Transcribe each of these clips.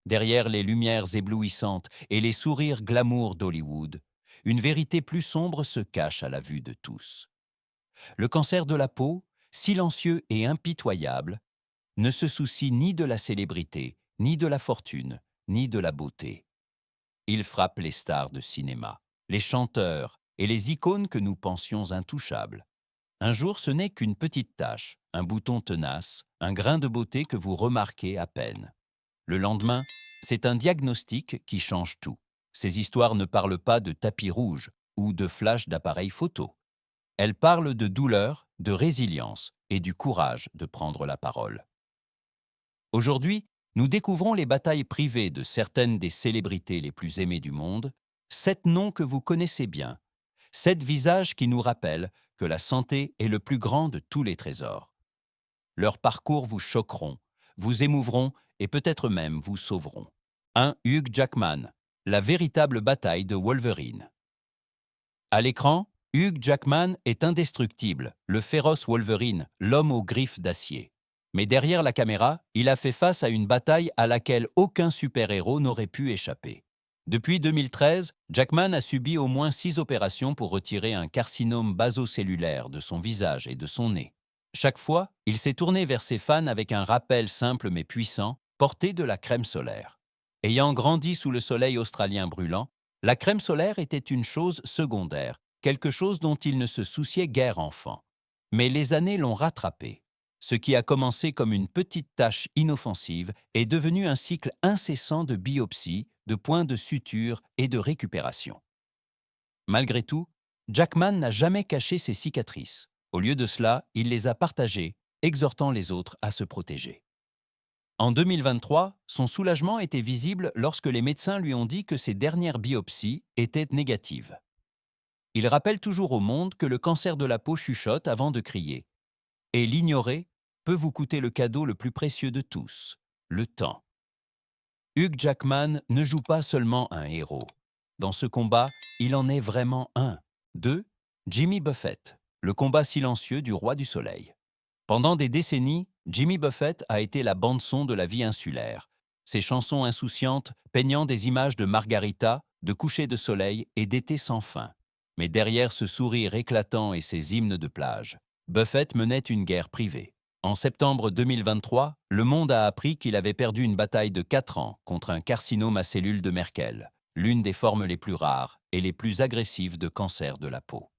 derrière les lumières éblouissantes et les sourires glamour d'Hollywood, une vérité plus sombre se cache à la vue de tous. Le cancer de la peau, silencieux et impitoyable, ne se soucie ni de la célébrité, ni de la fortune, ni de la beauté. Il frappe les stars de cinéma, les chanteurs et les icônes que nous pensions intouchables. Un jour, ce n'est qu'une petite tache, un bouton tenace, un grain de beauté que vous remarquez à peine. Le lendemain, c'est un diagnostic qui change tout. Ces histoires ne parlent pas de tapis rouge ou de flash d'appareil photo. Elles parlent de douleur, de résilience et du courage de prendre la parole. Aujourd'hui, nous découvrons les batailles privées de certaines des célébrités les plus aimées du monde, 7 noms que vous connaissez bien, 7 visages qui nous rappellent que la santé est le plus grand de tous les trésors. Leurs parcours vous choqueront, vous émouvront et peut-être même vous sauveront. 1. Hugh Jackman, la véritable bataille de Wolverine. À l'écran, Hugh Jackman est indestructible, le féroce Wolverine, l'homme aux griffes d'acier. Mais derrière la caméra, il a fait face à une bataille à laquelle aucun super-héros n'aurait pu échapper. Depuis 2013, Jackman a subi au moins 6 opérations pour retirer un carcinome basocellulaire de son visage et de son nez. Chaque fois, il s'est tourné vers ses fans avec un rappel simple mais puissant, porté de la crème solaire. Ayant grandi sous le soleil australien brûlant, la crème solaire était une chose secondaire, quelque chose dont il ne se souciait guère enfant. Mais les années l'ont rattrapé. Ce qui a commencé comme une petite tache inoffensive est devenu un cycle incessant de biopsies, de points de suture et de récupération. Malgré tout, Jackman n'a jamais caché ses cicatrices. Au lieu de cela, il les a partagées, exhortant les autres à se protéger. En 2023, son soulagement était visible lorsque les médecins lui ont dit que ses dernières biopsies étaient négatives. Il rappelle toujours au monde que le cancer de la peau chuchote avant de crier. Et l'ignorer peut vous coûter le cadeau le plus précieux de tous, le temps. Hugh Jackman ne joue pas seulement un héros. Dans ce combat, il en est vraiment un. 2. Jimmy Buffett, le combat silencieux du roi du soleil. Pendant des décennies, Jimmy Buffett a été la bande-son de la vie insulaire. Ses chansons insouciantes peignant des images de margarita, de coucher de soleil et d'été sans fin. Mais derrière ce sourire éclatant et ses hymnes de plage, Buffett menait une guerre privée. En septembre 2023, le monde a appris qu'il avait perdu une bataille de 4 ans contre un carcinome à cellules de Merkel, l'une des formes les plus rares et les plus agressives de cancer de la peau.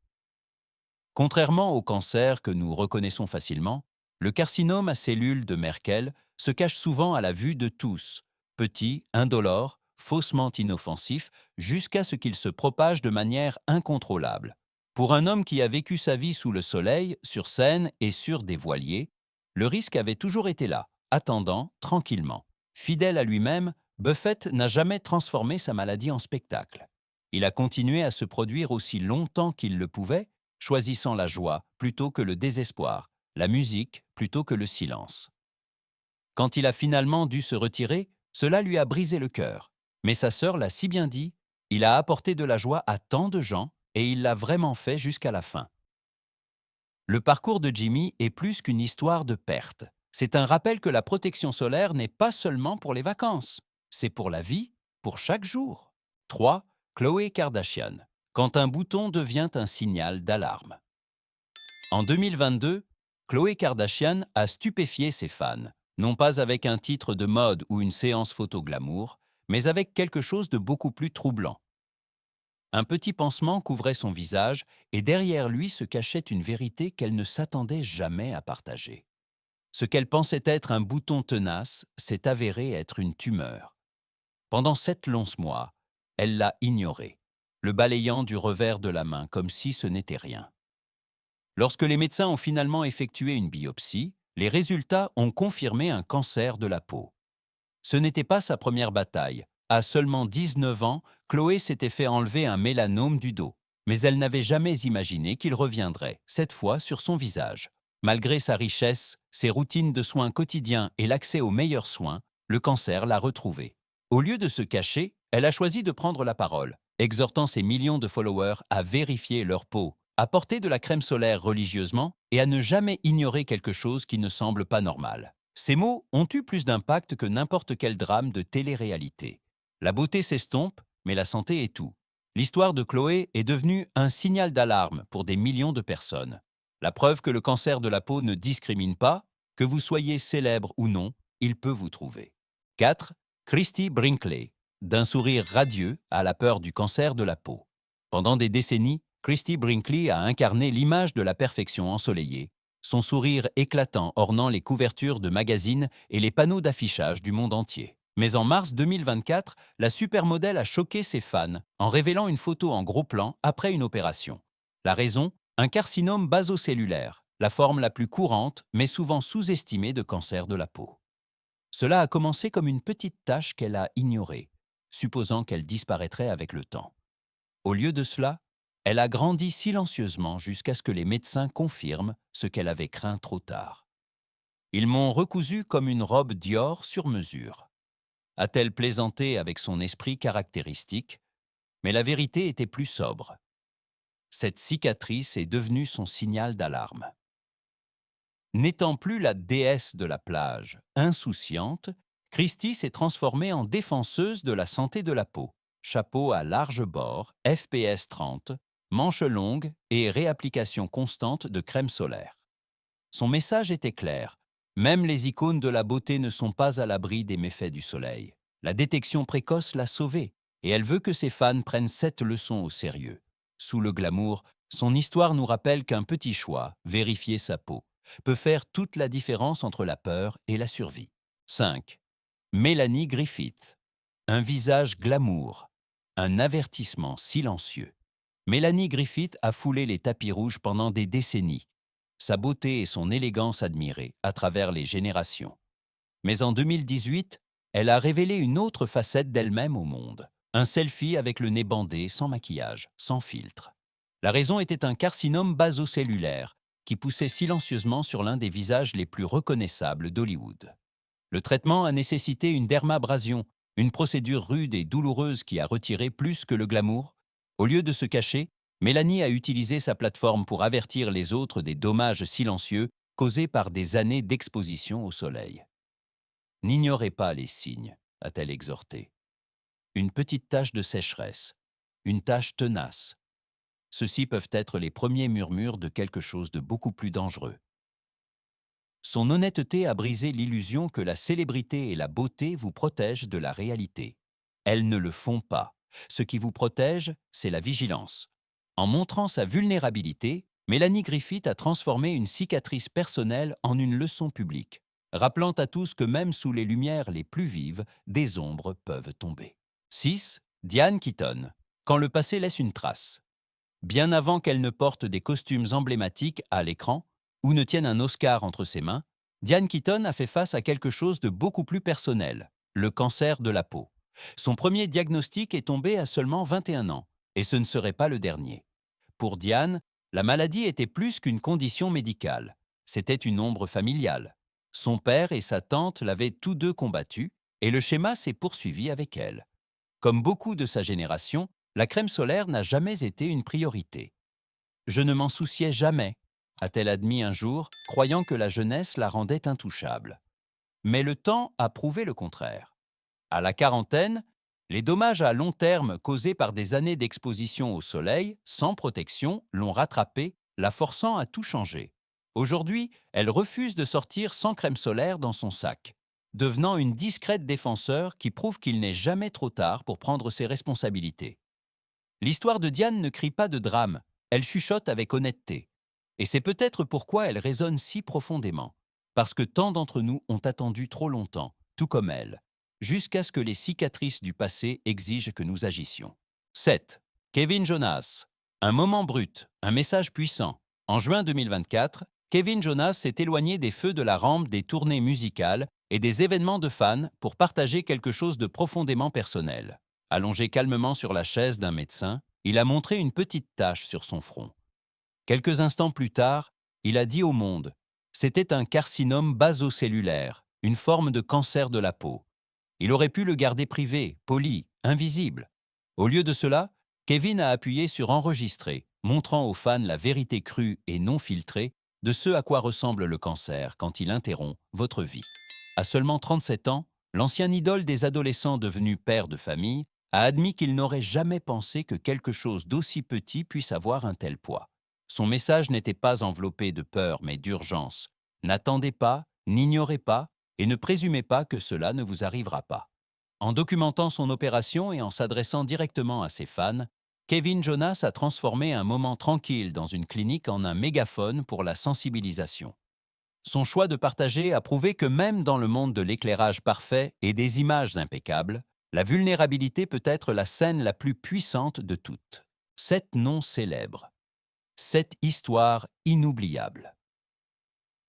Contrairement au cancer que nous reconnaissons facilement, le carcinome à cellules de Merkel se cache souvent à la vue de tous, petit, indolore, faussement inoffensif, jusqu'à ce qu'il se propage de manière incontrôlable. Pour un homme qui a vécu sa vie sous le soleil, sur scène et sur des voiliers, le risque avait toujours été là, attendant tranquillement. Fidèle à lui-même, Buffett n'a jamais transformé sa maladie en spectacle. Il a continué à se produire aussi longtemps qu'il le pouvait, choisissant la joie plutôt que le désespoir, la musique plutôt que le silence. Quand il a finalement dû se retirer, cela lui a brisé le cœur. Mais sa sœur l'a si bien dit, il a apporté de la joie à tant de gens et il l'a vraiment fait jusqu'à la fin. Le parcours de Jimmy est plus qu'une histoire de perte. C'est un rappel que la protection solaire n'est pas seulement pour les vacances, c'est pour la vie, pour chaque jour. 3. Khloé Kardashian. Quand un bouton devient un signal d'alarme. En 2022, Khloé Kardashian a stupéfié ses fans, non pas avec un titre de mode ou une séance photo glamour, mais avec quelque chose de beaucoup plus troublant. Un petit pansement couvrait son visage et derrière lui se cachait une vérité qu'elle ne s'attendait jamais à partager. Ce qu'elle pensait être un bouton tenace s'est avéré être une tumeur. Pendant 7 longs mois, elle l'a ignoré, le balayant du revers de la main comme si ce n'était rien. Lorsque les médecins ont finalement effectué une biopsie, les résultats ont confirmé un cancer de la peau. Ce n'était pas sa première bataille. À seulement 19 ans, Khloé s'était fait enlever un mélanome du dos. Mais elle n'avait jamais imaginé qu'il reviendrait, cette fois sur son visage. Malgré sa richesse, ses routines de soins quotidiens et l'accès aux meilleurs soins, le cancer l'a retrouvée. Au lieu de se cacher, elle a choisi de prendre la parole, exhortant ses millions de followers à vérifier leur peau, à porter de la crème solaire religieusement et à ne jamais ignorer quelque chose qui ne semble pas normal. Ces mots ont eu plus d'impact que n'importe quel drame de télé-réalité. La beauté s'estompe, mais la santé est tout. L'histoire de Chloé est devenue un signal d'alarme pour des millions de personnes. La preuve que le cancer de la peau ne discrimine pas, que vous soyez célèbre ou non, il peut vous trouver. 4. Christy Brinkley. D'un sourire radieux à la peur du cancer de la peau. Pendant des décennies, Christy Brinkley a incarné l'image de la perfection ensoleillée, son sourire éclatant ornant les couvertures de magazines et les panneaux d'affichage du monde entier. Mais en mars 2024, la supermodèle a choqué ses fans en révélant une photo en gros plan après une opération. La raison? Un carcinome basocellulaire, la forme la plus courante mais souvent sous-estimée de cancer de la peau. Cela a commencé comme une petite tache qu'elle a ignorée, supposant qu'elle disparaîtrait avec le temps. Au lieu de cela, elle a grandi silencieusement jusqu'à ce que les médecins confirment ce qu'elle avait craint trop tard. Ils m'ont recousu comme une robe Dior sur mesure. A-t-elle plaisanté avec son esprit caractéristique? Mais la vérité était plus sobre. Cette cicatrice est devenue son signal d'alarme. N'étant plus la déesse de la plage, insouciante, Christy s'est transformée en défenseuse de la santé de la peau. Chapeau à large bord, FPS 30, manches longues et réapplication constante de crème solaire. Son message était clair. Même les icônes de la beauté ne sont pas à l'abri des méfaits du soleil. La détection précoce l'a sauvée, et elle veut que ses fans prennent cette leçon au sérieux. Sous le glamour, son histoire nous rappelle qu'un petit choix, vérifier sa peau, peut faire toute la différence entre la peur et la survie. 5. Mélanie Griffith. Un visage glamour, un avertissement silencieux. Mélanie Griffith a foulé les tapis rouges pendant des décennies, sa beauté et son élégance admirées à travers les générations. Mais en 2018, elle a révélé une autre facette d'elle-même au monde. Un selfie avec le nez bandé, sans maquillage, sans filtre. La raison était un carcinome basocellulaire qui poussait silencieusement sur l'un des visages les plus reconnaissables d'Hollywood. Le traitement a nécessité une dermabrasion, une procédure rude et douloureuse qui a retiré plus que le glamour. Au lieu de se cacher, Mélanie a utilisé sa plateforme pour avertir les autres des dommages silencieux causés par des années d'exposition au soleil. N'ignorez pas les signes, a-t-elle exhorté. Une petite tache de sécheresse, une tache tenace. Ceux-ci peuvent être les premiers murmures de quelque chose de beaucoup plus dangereux. Son honnêteté a brisé l'illusion que la célébrité et la beauté vous protègent de la réalité. Elles ne le font pas. Ce qui vous protège, c'est la vigilance. En montrant sa vulnérabilité, Mélanie Griffith a transformé une cicatrice personnelle en une leçon publique, rappelant à tous que même sous les lumières les plus vives, des ombres peuvent tomber. 6. Diane Keaton. Quand le passé laisse une trace. Bien avant qu'elle ne porte des costumes emblématiques à l'écran ou ne tienne un Oscar entre ses mains, Diane Keaton a fait face à quelque chose de beaucoup plus personnel, le cancer de la peau. Son premier diagnostic est tombé à seulement 21 ans, et ce ne serait pas le dernier. Pour Diane, la maladie était plus qu'une condition médicale. C'était une ombre familiale. Son père et sa tante l'avaient tous deux combattue, et le schéma s'est poursuivi avec elle. Comme beaucoup de sa génération, la crème solaire n'a jamais été une priorité. Je ne m'en souciais jamais, a-t-elle admis un jour, croyant que la jeunesse la rendait intouchable. Mais le temps a prouvé le contraire. À la quarantaine, les dommages à long terme causés par des années d'exposition au soleil, sans protection, l'ont rattrapée, la forçant à tout changer. Aujourd'hui, elle refuse de sortir sans crème solaire dans son sac, devenant une discrète défenseur qui prouve qu'il n'est jamais trop tard pour prendre ses responsabilités. L'histoire de Diane ne crie pas de drame, elle chuchote avec honnêteté. Et c'est peut-être pourquoi elle résonne si profondément, parce que tant d'entre nous ont attendu trop longtemps, tout comme elle, jusqu'à ce que les cicatrices du passé exigent que nous agissions. 7. Kevin Jonas. Un moment brut, un message puissant. En juin 2024, Kevin Jonas s'est éloigné des feux de la rampe des tournées musicales et des événements de fans pour partager quelque chose de profondément personnel. Allongé calmement sur la chaise d'un médecin, il a montré une petite tache sur son front. Quelques instants plus tard, il a dit au monde « C'était un carcinome basocellulaire, une forme de cancer de la peau. » Il aurait pu le garder privé, poli, invisible. Au lieu de cela, Kevin a appuyé sur enregistrer, montrant aux fans la vérité crue et non filtrée de ce à quoi ressemble le cancer quand il interrompt votre vie. À seulement 37 ans, l'ancien idole des adolescents devenu père de famille a admis qu'il n'aurait jamais pensé que quelque chose d'aussi petit puisse avoir un tel poids. Son message n'était pas enveloppé de peur mais d'urgence. N'attendez pas, n'ignorez pas et ne présumez pas que cela ne vous arrivera pas. En documentant son opération et en s'adressant directement à ses fans, Kevin Jonas a transformé un moment tranquille dans une clinique en un mégaphone pour la sensibilisation. Son choix de partager a prouvé que même dans le monde de l'éclairage parfait et des images impeccables, la vulnérabilité peut être la scène la plus puissante de toutes. 7 noms célèbres. 7 histoires inoubliables.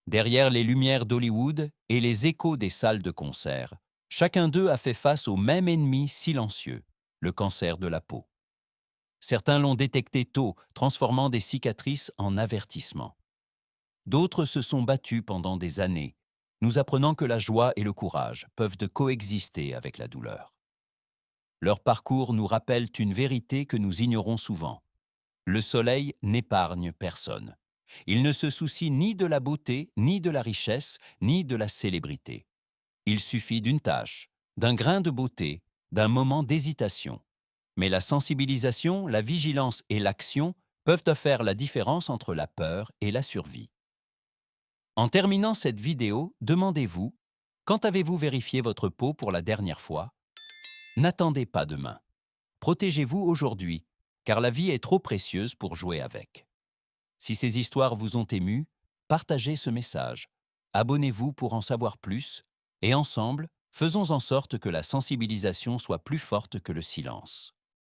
Derrière les lumières d'Hollywood et les échos des salles de concert, chacun d'eux a fait face au même ennemi silencieux, le cancer de la peau. Certains l'ont détecté tôt, transformant des cicatrices en avertissements. D'autres se sont battus pendant des années, nous apprenant que la joie et le courage peuvent coexister avec la douleur. Leur parcours nous rappelle une vérité que nous ignorons souvent. Le soleil n'épargne personne. Il ne se soucie ni de la beauté, ni de la richesse, ni de la célébrité. Il suffit d'une tâche, d'un grain de beauté, d'un moment d'hésitation. Mais la sensibilisation, la vigilance et l'action peuvent faire la différence entre la peur et la survie. En terminant cette vidéo, demandez-vous, quand avez-vous vérifié votre peau pour la dernière fois? N'attendez pas demain. Protégez-vous aujourd'hui, car la vie est trop précieuse pour jouer avec. Si ces histoires vous ont ému, partagez ce message. Abonnez-vous pour en savoir plus, et ensemble, faisons en sorte que la sensibilisation soit plus forte que le silence.